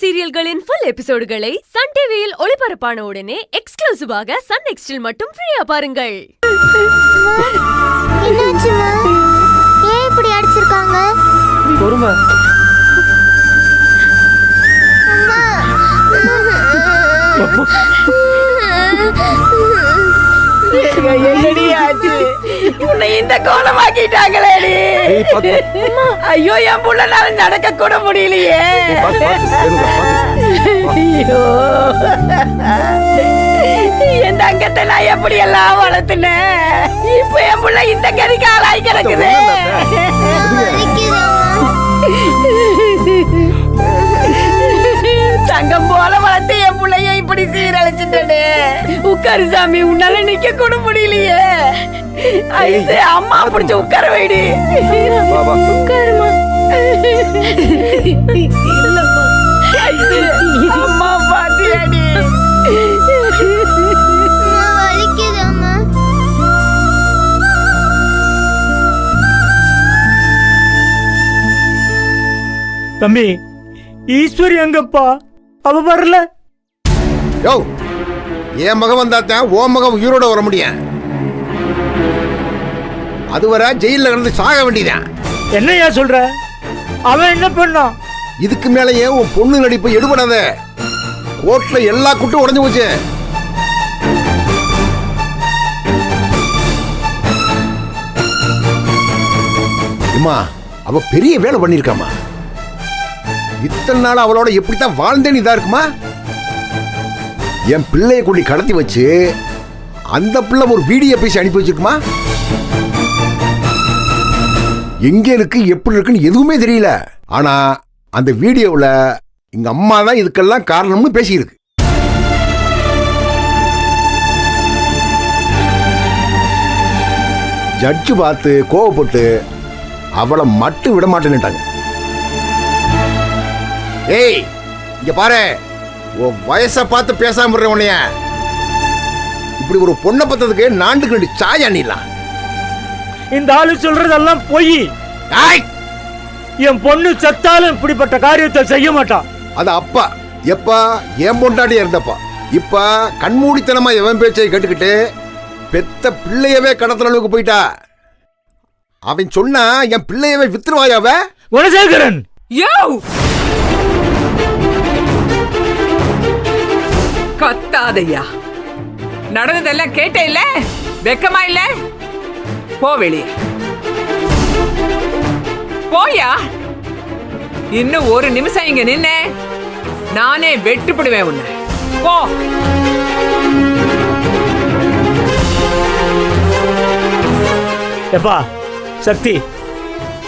சீரியல்களின் full எபிசோடுகளை Sun டிவியில் ஒளிபரப்பான உடனே எக்ஸ்க்ளூசிவாக சன் நெக்ஸ்டில் மட்டும் ஃப்ரீயா பாருங்கள். என்னாச்சுமா? ஏன் இப்படி அடிச்சிருக்காங்க? பொறுமை. என்னடி ஆச்சு? உன்னை இந்த கோலமாக்கிட்டாங்களேடி. ஐயோ, என் புள்ளனால நடக்க கூட முடியலையே. ஐயோ, என் தங்கத்தை நான் எப்படி எல்லாம் வளர்த்துனேன். இப்ப என் புள்ள இந்த கறிக்கு ஆளாய் கிடக்குது. தங்கம் போல வளர்த்து என் பிள்ளைய இப்படி சீரழிச்சுட்டே. உட்காரு சாமி, உன்னால நிக்க கூட முடியலையே. ஐசே, அம்மா பிடிச்ச உட்கார வைடி. உட்காருமா. அம்மா பாத்தியாடி? தம்பி, ஈஸ்வரி எங்கப்பா? அவ வரல. யோ, என் மகன் வந்தாத்தான் ஓ மகன் உயிரோட வர முடியும். அதுவரை ஜெயில கிடந்து சாக வேண்டியதான். என்னையா சொல்ற? அவன் என்ன பண்ணான்? இதுக்கு மேலேயே உன் பொண்ணு நடிப்பு எடுபடாத. கோர்ட்ல எல்லா குட்டும் உடஞ்சு போச்சு. அம்மா, அவ பெரிய வேலை பண்ணிருக்காமா. இத்தனை நாள் அவளோட எப்படித்தான் வாழ்ந்தேன்னு இதா இருக்குமா? என் பிள்ளைய கூடி கடத்தி வச்சு அந்த பிள்ளை ஒரு வீடியோ பேசி அனுப்பி வச்சிருக்குமா? எங்க இருக்கு, எப்படி இருக்குன்னு எதுவுமே தெரியல. ஆனா அந்த வீடியோவில் எங்க அம்மா தான் இதுக்கெல்லாம் காரணம்னு பேசியிருக்கு. ஜட்ஜு பார்த்து கோவப்பட்டு அவளை மட்டும் விட மாட்டேன்னுட்டாங்க. ஏய், இங்க பாரு, உன் வயசை பார்த்து பேசாம உன்னைய. இப்படி ஒரு பொண்ணை பத்ததுக்கு நாண்டுக்கு 2 சாய் அண்ணிடலாம். இந்த ஆளு சொல்றதெல்லாம் பொய். என் பொண்ணு செத்தாலும் இப்படிப்பட்ட காரியத்தை செய்ய மாட்டான். அது அப்பா எப்பா என் பொண்டாட்டியா இருந்தப்பா. இப்ப கண்மூடித்தனமா எவன் பேச்சை கேட்டுக்கிட்டு பெத்த பிள்ளையவே கடத்துற அளவுக்கு போயிட்டா. அவன் சொன்னா என் பிள்ளையவே வித்துருவாயாவ. குணசேகரன், கத்தாதையா, நடந்ததெல்லாம் கேட்டே இல்ல? வெக்கமா இல்ல? போ வெளியே, போயா. இன்னும் ஒரு நிமிஷம் இங்க நின்ன நானே வெட்டுப்படுவேன் உன்னை. போ. எப்பா சக்தி,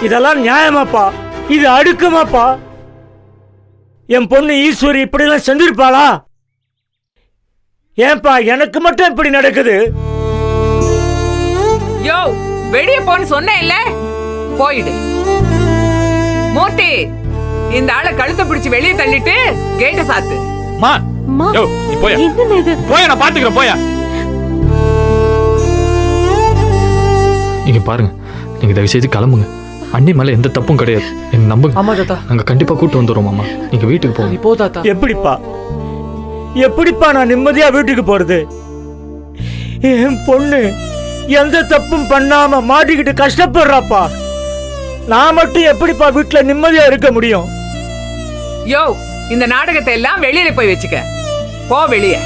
இதெல்லாம் நியாயமாப்பா? இது அடுக்குமாப்பா? என் பொண்ணு ஈஸ்வரி இப்படிலாம் செஞ்சிருப்பாளா? ஏன்பா எனக்கு மட்டும் இப்படி நடக்குது? யோ, வெளியே போன்னு சொன்னேன் இல்ல? போயிடு. மூர்த்தி, இந்த ஆளை கழுத்தை பிடிச்சு வெளியே தள்ளிட்டு கேட்ட சாத்து. போயா, நான் பாத்துக்கிறேன். போயா. நீங்க பாருங்க, நீங்க தயவு செய்து கிளம்புங்க. அண்ணி மேல எந்த தப்பும் கிடையாது, என்ன நம்புங்க. ஆமா தாத்தா, நாங்க கண்டிப்பா கூட்டு வந்துடுறோம். மாமா, நீங்க வீட்டுக்கு போங்க. போ தாத்தா. எப்படிப்பா நான் நிம்மதியா வீட்டுக்கு போறது? என் பொண்ணு எந்த தப்பும் பண்ணாம மாட்டிக்கிட்டு கஷ்டப்படுறாப்பா. நான் மட்டும் எப்படிப்பா வீட்டுல நிம்மதியா இருக்க முடியும்? யோ, இந்த நாடகத்தை எல்லாம் வெளியில போய் வச்சுக்க. போ வெளியே.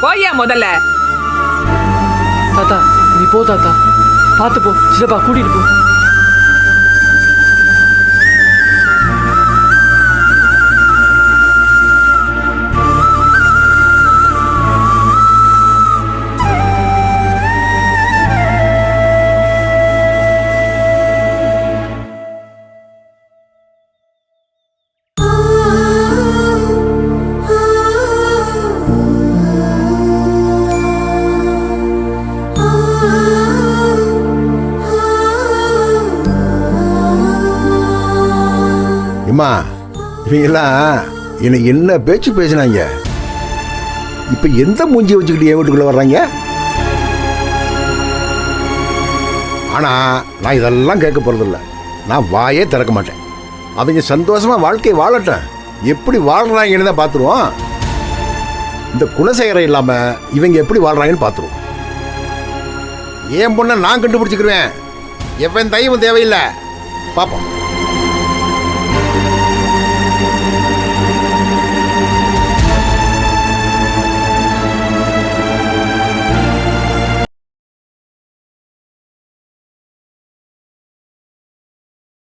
போயா முதல்ல. தாத்தா நீ போ தாத்தா, பார்த்து போ. சிலப்பா கூட்டிட்டு போ. இவங்கெல்லாம் என்னை என்ன பேச்சு பேசினாங்க. இப்ப எந்த மூஞ்சி வச்சுக்கிட்டு என் வீட்டுக்குள்ள வர்றாங்க? ஆனா நான் இதெல்லாம் கேட்க போறதில்ல. நான் வாயே திறக்க மாட்டேன். அவங்க சந்தோஷமா வாழ்க்கை வாழட்டும். எப்படி வாழ்றாங்கன்னு தான் பார்த்துருவோம். இந்த குணசேகரம் இல்லாம இவங்க எப்படி வாழ்றாங்கன்னு பார்த்துருவோம். என் பொண்ணை நான் கண்டுபிடிச்சிக்கிருவேன். எவன் தயவும் தேவையில்லை. பார்ப்போம்.